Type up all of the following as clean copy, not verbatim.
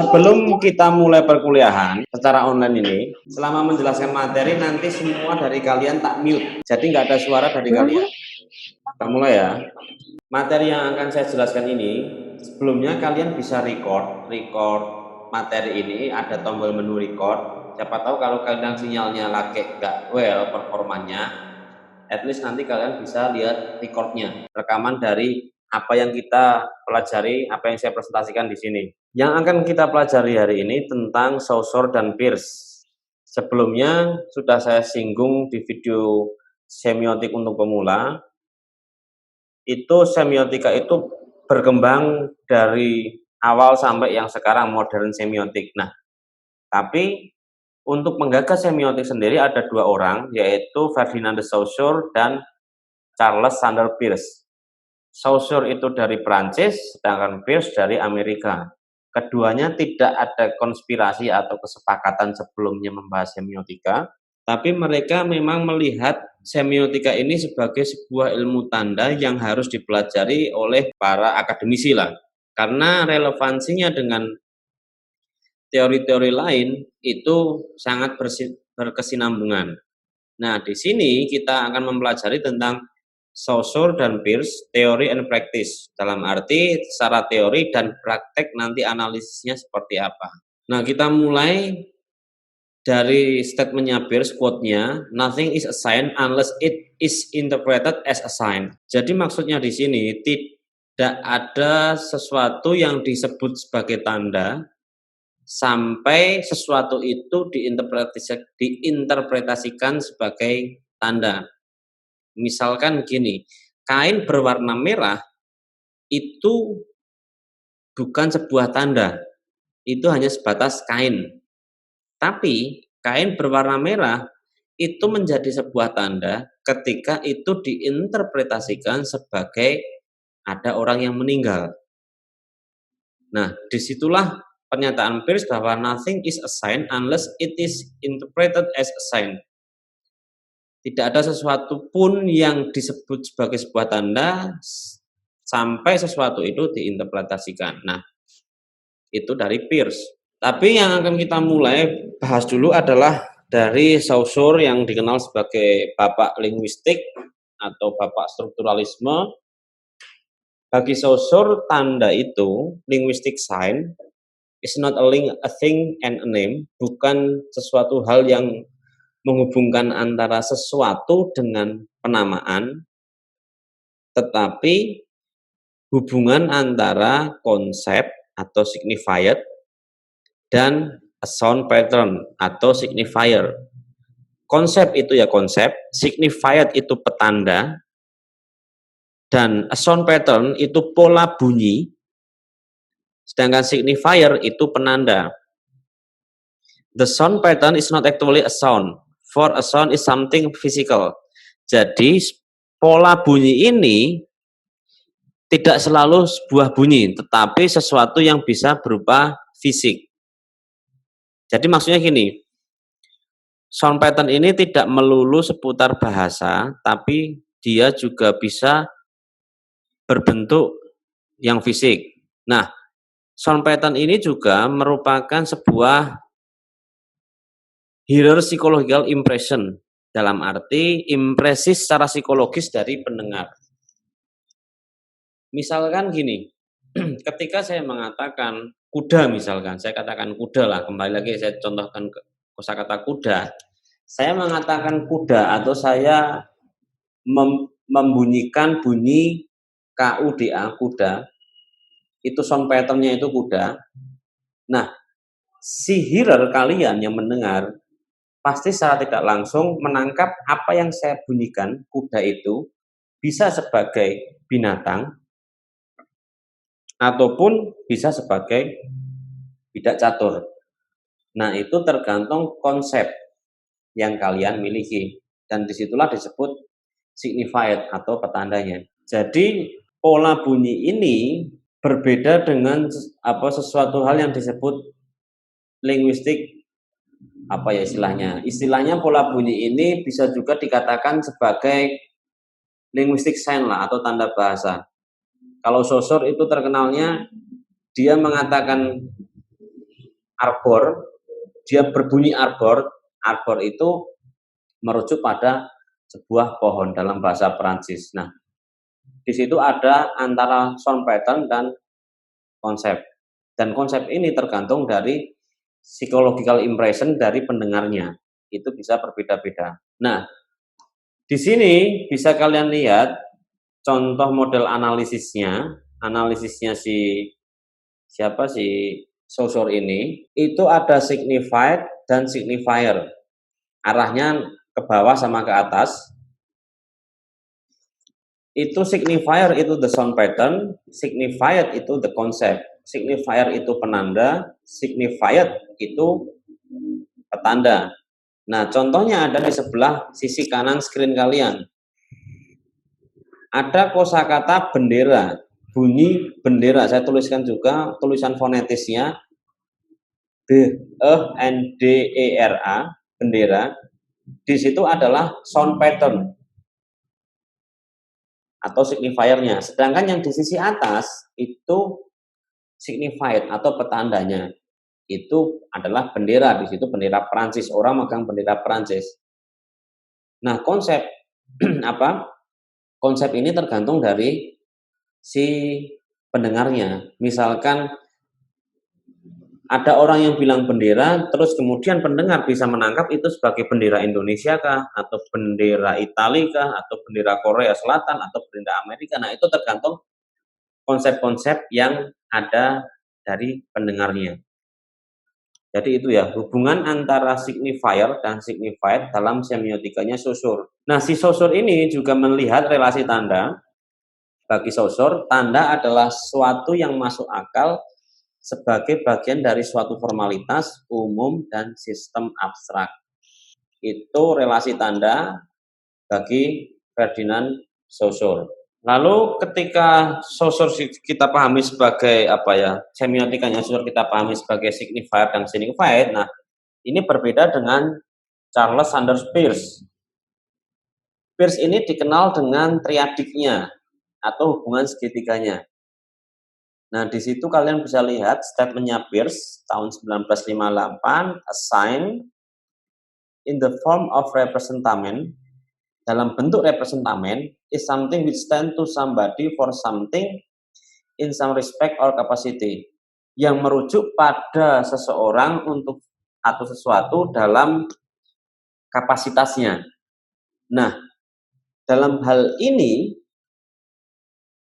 Sebelum kita mulai perkuliahan secara online ini, selama menjelaskan materi nanti semua dari kalian tak mute, jadi nggak ada suara dari kalian. Kita mulai ya. Materi yang akan saya jelaskan ini, sebelumnya kalian bisa record materi ini, ada tombol menu record. Siapa tahu kalau kadang sinyalnya lagi nggak well performanya, at least nanti kalian bisa lihat recordnya, rekaman dari apa yang kita pelajari, apa yang saya presentasikan di sini. Yang akan kita pelajari hari ini tentang Saussure dan Peirce. Sebelumnya sudah saya singgung di video semiotik untuk pemula. Itu semiotika itu berkembang dari awal sampai yang sekarang modern semiotik. Nah, tapi untuk menggagas semiotik sendiri ada dua orang, yaitu Ferdinand de Saussure dan Charles Sanders Peirce. Saussure itu dari Prancis, sedangkan Peirce dari Amerika. Keduanya tidak ada konspirasi atau kesepakatan sebelumnya membahas semiotika, tapi mereka memang melihat semiotika ini sebagai sebuah ilmu tanda yang harus dipelajari oleh para akademisi lah. Karena relevansinya dengan teori-teori lain itu sangat berkesinambungan. Nah, di sini kita akan mempelajari tentang Saussure dan Peirce, teori and practice. Dalam arti secara teori dan praktek nanti analisisnya seperti apa. Nah, kita mulai dari statementnya Peirce, quote-nya, nothing is a sign unless it is interpreted as a sign. Jadi maksudnya di sini tidak ada sesuatu yang disebut sebagai tanda sampai sesuatu itu diinterpretasikan sebagai tanda. Misalkan gini, kain berwarna merah itu bukan sebuah tanda, itu hanya sebatas kain. Tapi kain berwarna merah itu menjadi sebuah tanda ketika itu diinterpretasikan sebagai ada orang yang meninggal. Nah, disitulah pernyataan Peirce bahwa nothing is a sign unless it is interpreted as a sign. Tidak ada sesuatu pun yang disebut sebagai sebuah tanda sampai sesuatu itu diinterpretasikan. Nah, itu dari Peirce. Tapi yang akan kita mulai bahas dulu adalah dari Saussure yang dikenal sebagai bapak linguistik atau bapak strukturalisme. Bagi Saussure, tanda itu, linguistic sign, is not a thing and a name, bukan sesuatu hal yang menghubungkan antara sesuatu dengan penamaan, tetapi hubungan antara konsep atau signified dan a sound pattern atau signifier. Konsep itu ya konsep, signified itu petanda, dan a sound pattern itu pola bunyi, sedangkan signifier itu penanda. The sound pattern is not actually a sound, for a sound is something physical. Jadi pola bunyi ini tidak selalu sebuah bunyi, tetapi sesuatu yang bisa berupa fisik. Jadi maksudnya gini, sound pattern ini tidak melulu seputar bahasa, tapi dia juga bisa berbentuk yang fisik. Nah, sound pattern ini juga merupakan sebuah hearer psychological impression, dalam arti impresi secara psikologis dari pendengar. Misalkan gini, ketika saya mengatakan kuda misalkan, saya katakan kuda lah, kembali lagi saya contohkan kosakata kuda. Saya mengatakan kuda atau saya membunyikan bunyi KUDA, kuda, itu sound pattern-nya itu kuda. Nah, si hearer kalian yang mendengar pasti secara tidak langsung menangkap apa yang saya bunyikan, kuda itu bisa sebagai binatang ataupun bisa sebagai bidak catur. Nah, itu tergantung konsep yang kalian miliki, dan disitulah disebut signified atau petandanya. Jadi pola bunyi ini berbeda dengan sesuatu hal yang disebut linguistik, apa ya istilahnya? Istilahnya pola bunyi ini bisa juga dikatakan sebagai linguistic sign lah atau tanda bahasa. Kalau Saussure itu terkenalnya dia mengatakan arbor, dia berbunyi arbor. Arbor itu merujuk pada sebuah pohon dalam bahasa Perancis. Nah, di situ ada antara sound pattern dan konsep. Dan konsep ini tergantung dari psychological impression dari pendengarnya. Itu bisa berbeda-beda. Nah, di sini bisa kalian lihat contoh model analisisnya. Analisisnya siapa sih Saussure ini, itu ada signified dan signifier. Arahnya ke bawah sama ke atas. Itu signifier itu the sound pattern, signified itu the concept. Signifier itu penanda, signified itu petanda. Nah, contohnya ada di sebelah sisi kanan screen kalian. Ada kosakata bendera, bunyi bendera. Saya tuliskan juga tulisan fonetisnya B-E-N-D-E-R-A, bendera. Di situ adalah sound pattern atau signifiernya. Sedangkan yang di sisi atas itu signified atau petandanya. Itu adalah bendera. Di situ bendera Prancis. Orang megang bendera Prancis. Nah, konsep apa? Konsep ini tergantung dari si pendengarnya. Misalkan ada orang yang bilang bendera, terus kemudian pendengar bisa menangkap itu sebagai bendera Indonesia kah, atau bendera Italia kah, atau bendera Korea Selatan, atau bendera Amerika. Nah, itu tergantung konsep-konsep yang ada dari pendengarnya. Jadi itu ya, hubungan antara signifier dan signified dalam semiotikanya Saussure. Nah, si Saussure ini juga melihat relasi tanda. Bagi Saussure, tanda adalah suatu yang masuk akal sebagai bagian dari suatu formalitas umum dan sistem abstrak. Itu relasi tanda bagi Ferdinand Saussure. Lalu ketika Saussure kita pahami sebagai semiotikanya Saussure kita pahami sebagai signifier dan signified. Nah, ini berbeda dengan Charles Sanders Peirce. Peirce ini dikenal dengan triadiknya atau hubungan segitiganya. Nah, di situ kalian bisa lihat statementnya Peirce tahun 1958, a sign in the form of representamen, dalam bentuk representamen, is something which stand to somebody for something in some respect or capacity, yang merujuk pada seseorang untuk atau sesuatu dalam kapasitasnya. Nah, dalam hal ini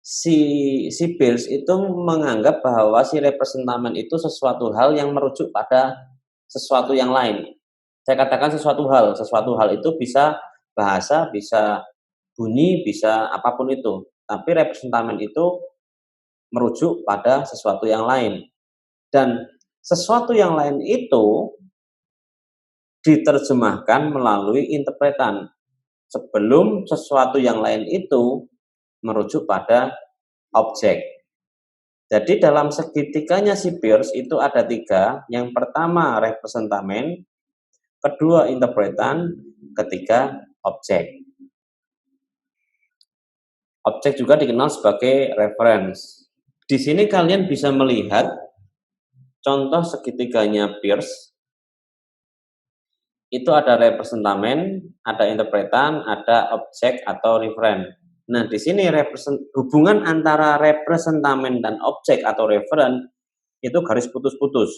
si Peirce itu menganggap bahwa si representamen itu sesuatu hal yang merujuk pada sesuatu yang lain. Saya katakan sesuatu hal itu bisa bahasa, bisa bunyi, bisa apapun itu. Tapi representamen itu merujuk pada sesuatu yang lain. Dan sesuatu yang lain itu diterjemahkan melalui interpretan. Sebelum sesuatu yang lain itu merujuk pada objek. Jadi dalam segitiganya si Peirce itu ada 3. Yang pertama representamen, kedua interpretan, ketiga objek. Objek juga dikenal sebagai reference. Di sini kalian bisa melihat contoh segitiganya Peirce. Itu ada representamen, ada interpretan, ada objek atau referen. Nah, di sini hubungan antara representamen dan objek atau referen itu garis putus-putus.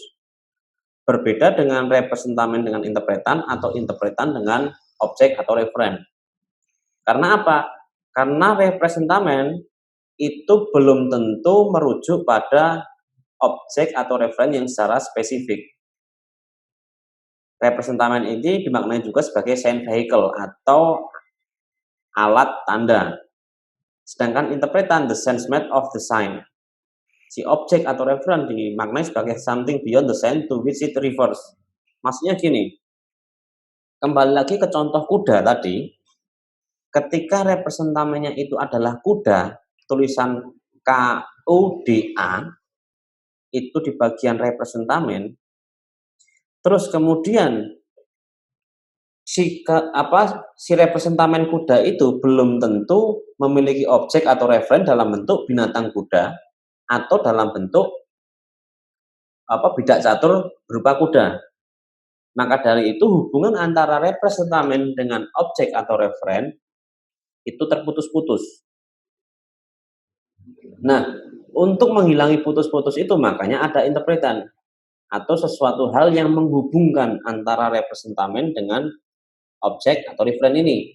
Berbeda dengan representamen dengan interpretan atau interpretan dengan objek atau referen. Karena apa? Karena representamen itu belum tentu merujuk pada objek atau referen yang secara spesifik. Representamen ini dimaknai juga sebagai sign vehicle atau alat tanda. Sedangkan interpretan the sense made of the sign. Si objek atau referen dimaknai sebagai something beyond the sign to which it refers. Maksudnya gini, kembali lagi ke contoh kuda tadi, ketika representamennya itu adalah kuda, tulisan KUDA, itu di bagian representamen, terus kemudian si representamen kuda itu belum tentu memiliki objek atau referen dalam bentuk binatang kuda atau dalam bentuk bidak catur berupa kuda. Maka dari itu hubungan antara representamen dengan objek atau referen itu terputus-putus. Nah, untuk menghilangi putus-putus itu makanya ada interpretan atau sesuatu hal yang menghubungkan antara representamen dengan objek atau referen ini.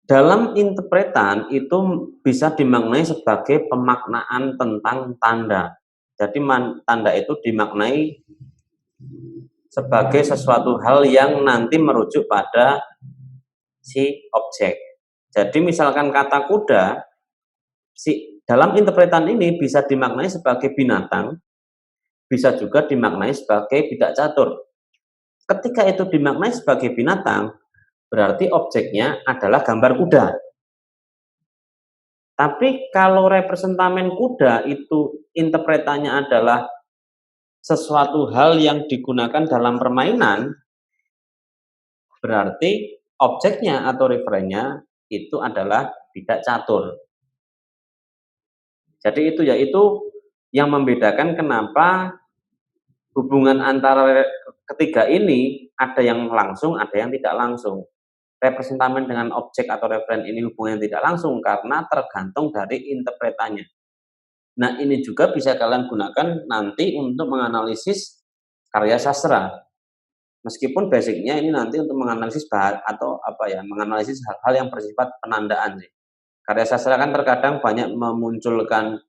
Dalam interpretan itu bisa dimaknai sebagai pemaknaan tentang tanda. Jadi tanda itu dimaknai sebagai sesuatu hal yang nanti merujuk pada si objek. Jadi misalkan kata kuda, dalam interpretan ini bisa dimaknai sebagai binatang, bisa juga dimaknai sebagai bidak catur. Ketika itu dimaknai sebagai binatang, berarti objeknya adalah gambar kuda. Tapi kalau representamen kuda itu interpretannya adalah sesuatu hal yang digunakan dalam permainan, berarti objeknya atau referennya itu adalah bidak catur. Jadi itu yaitu yang membedakan kenapa hubungan antara ketiga ini ada yang langsung, ada yang tidak langsung. Representamen dengan objek atau referen ini hubungan yang tidak langsung karena tergantung dari interpretannya. Nah, ini juga bisa kalian gunakan nanti untuk menganalisis karya sastra. Meskipun basicnya ini nanti untuk menganalisis menganalisis hal-hal yang bersifat penandaan. Karya sastra kan terkadang banyak memunculkan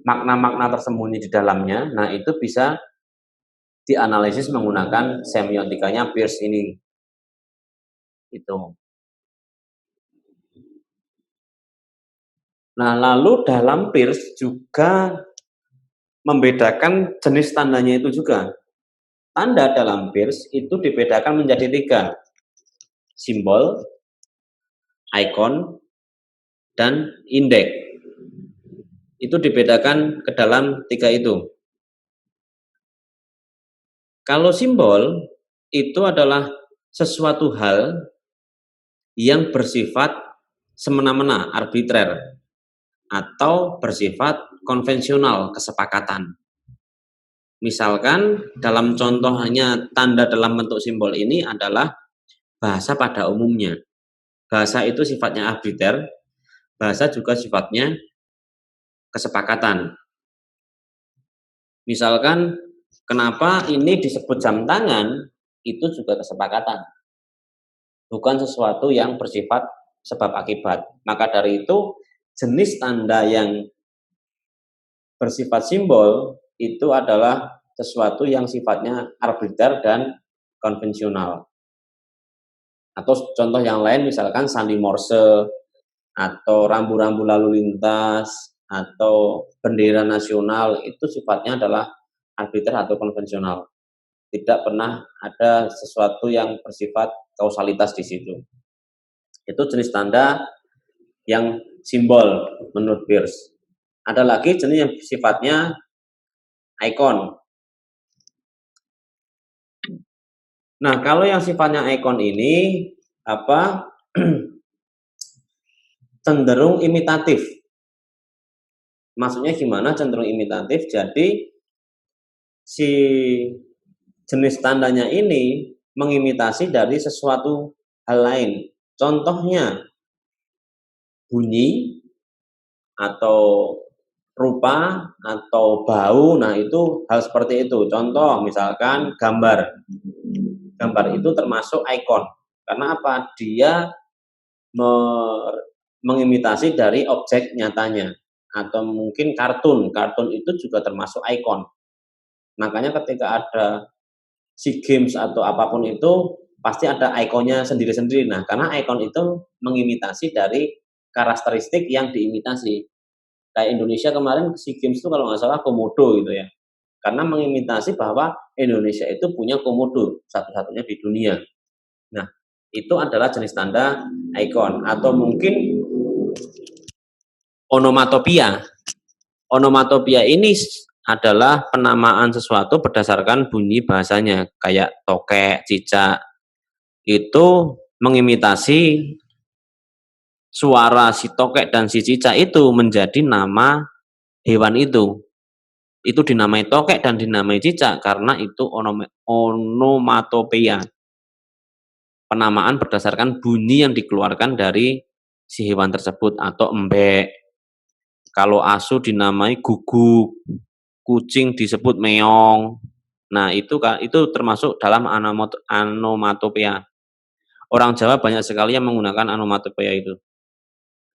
makna-makna tersembunyi di dalamnya. Nah, itu bisa dianalisis menggunakan semiotikanya Peirce ini. Itu. Nah, lalu dalam Peirce juga membedakan jenis tandanya itu juga. Tanda dalam Peirce itu dibedakan menjadi 3. Simbol, ikon, dan indeks. Itu dibedakan ke dalam 3 itu. Kalau simbol itu adalah sesuatu hal yang bersifat semena-mena, arbitrer, atau bersifat konvensional, kesepakatan. Misalkan dalam contohnya tanda dalam bentuk simbol ini adalah bahasa pada umumnya. Bahasa itu sifatnya arbiter, bahasa juga sifatnya kesepakatan. Misalkan kenapa ini disebut jam tangan, itu juga kesepakatan. Bukan sesuatu yang bersifat sebab akibat. Maka dari itu jenis tanda yang bersifat simbol itu adalah sesuatu yang sifatnya arbiter dan konvensional. Atau contoh yang lain misalkan sandi Morse, atau rambu-rambu lalu lintas, atau bendera nasional, itu sifatnya adalah arbiter atau konvensional. Tidak pernah ada sesuatu yang bersifat kausalitas di situ. Itu jenis tanda yang simbol menurut Peirce. Ada lagi jenis yang sifatnya ikon. Nah, kalau yang sifatnya ikon ini cenderung imitatif. Maksudnya gimana cenderung imitatif? Jadi si jenis tandanya ini mengimitasi dari sesuatu hal lain. Contohnya bunyi atau rupa atau bau, nah itu hal seperti itu. Contoh misalkan gambar. Gambar itu termasuk ikon. Karena apa? Dia mengimitasi dari objek nyatanya. Atau mungkin kartun. Kartun itu juga termasuk ikon. Makanya ketika ada SEA Games atau apapun itu, pasti ada ikonnya sendiri-sendiri. Nah, karena ikon itu mengimitasi dari karakteristik yang diimitasi. Kayak Indonesia kemarin SEA Games itu kalau nggak salah komodo gitu ya. Karena mengimitasi bahwa Indonesia itu punya komodo, satu-satunya di dunia. Nah, itu adalah jenis tanda ikon. Atau mungkin onomatopia. Onomatopia ini adalah penamaan sesuatu berdasarkan bunyi bahasanya. Kayak tokek, cicak. Itu mengimitasi suara si tokek dan si cicak itu menjadi nama hewan itu. Itu dinamai tokek dan dinamai cicak karena itu onomatopeia. Penamaan berdasarkan bunyi yang dikeluarkan dari si hewan tersebut atau embek. Kalau asu dinamai guguk, kucing disebut meong. Nah, itu termasuk dalam onomatopeia. Orang Jawa banyak sekali yang menggunakan onomatopeia itu.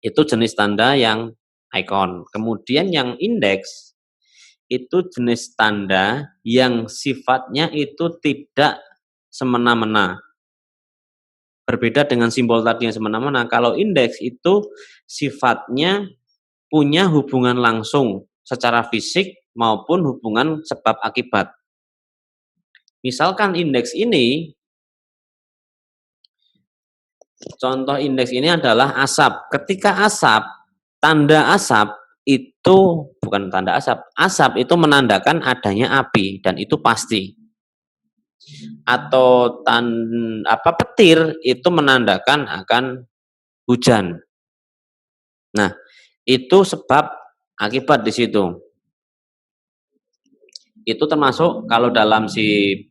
Itu jenis tanda yang ikon. Kemudian yang indeks itu jenis tanda yang sifatnya itu tidak semena-mena. Berbeda dengan simbol tadi yang semena-mena, kalau indeks itu sifatnya punya hubungan langsung secara fisik maupun hubungan sebab akibat. Misalkan indeks ini, contoh indeks ini adalah asap. Ketika asap, tanda asap itu bukan tanda asap itu menandakan adanya api dan itu pasti. Atau petir itu menandakan akan hujan. Nah, itu sebab akibat di situ. Itu termasuk kalau dalam si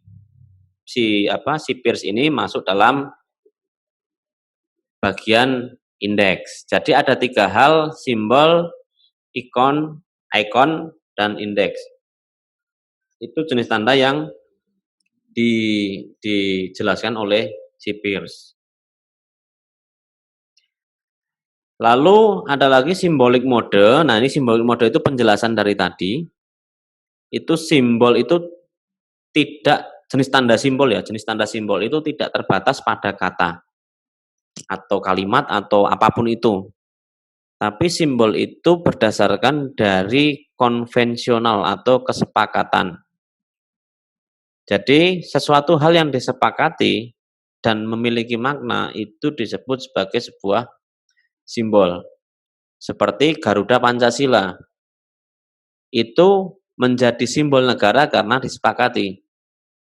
Peirce ini masuk dalam bagian indeks. Jadi ada 3 hal, simbol, ikon, dan indeks. Itu jenis tanda yang dijelaskan oleh si Peirce. Lalu ada lagi simbolik mode. Nah, ini simbolik mode itu penjelasan dari tadi. Itu simbol itu tidak, jenis tanda simbol ya, jenis tanda simbol itu tidak terbatas pada kata atau kalimat atau apapun itu. Tapi simbol itu berdasarkan dari konvensional atau kesepakatan. Jadi sesuatu hal yang disepakati dan memiliki makna itu disebut sebagai sebuah simbol. Seperti Garuda Pancasila. Itu menjadi simbol negara karena disepakati.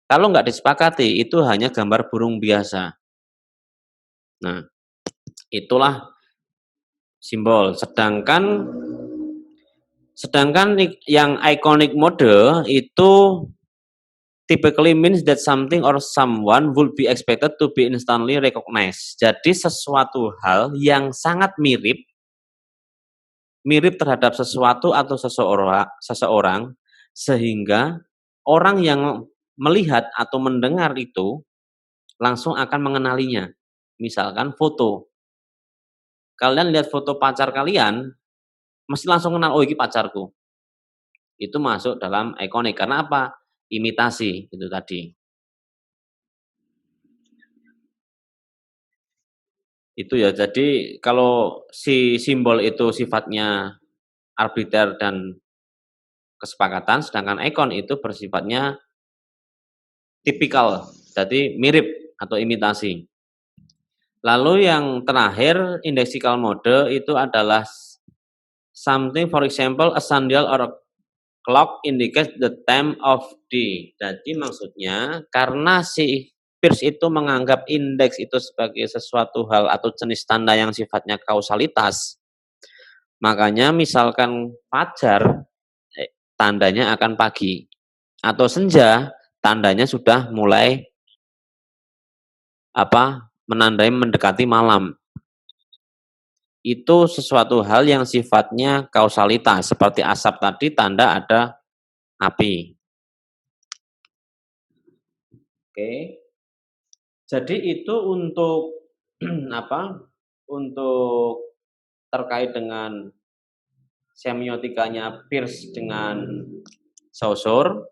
Kalau nggak disepakati, itu hanya gambar burung biasa. Nah, itulah simbol. Sedangkan yang iconic mode itu typically means that something or someone would be expected to be instantly recognized. Jadi sesuatu hal yang sangat mirip terhadap sesuatu atau seseorang sehingga orang yang melihat atau mendengar itu langsung akan mengenalinya. Misalkan foto. Kalian lihat foto pacar kalian, mesti langsung kenal, oh ini pacarku. Itu masuk dalam ikonik. Karena apa? Imitasi, itu tadi. Itu ya, jadi kalau si simbol itu sifatnya arbiter dan kesepakatan, sedangkan ikon itu bersifatnya tipikal, jadi mirip atau imitasi. Lalu yang terakhir, indexical mode itu adalah something, for example, a sundial or a clock indicates the time of day. Jadi maksudnya karena si Peirce itu menganggap indeks itu sebagai sesuatu hal atau jenis tanda yang sifatnya kausalitas. Makanya misalkan fajar, tandanya akan pagi. Atau senja, tandanya sudah mulai menandai mendekati malam. Itu sesuatu hal yang sifatnya kausalitas. Seperti asap tadi, tanda ada api. Oke. Jadi itu untuk untuk terkait dengan semiotikanya Peirce dengan Saussure.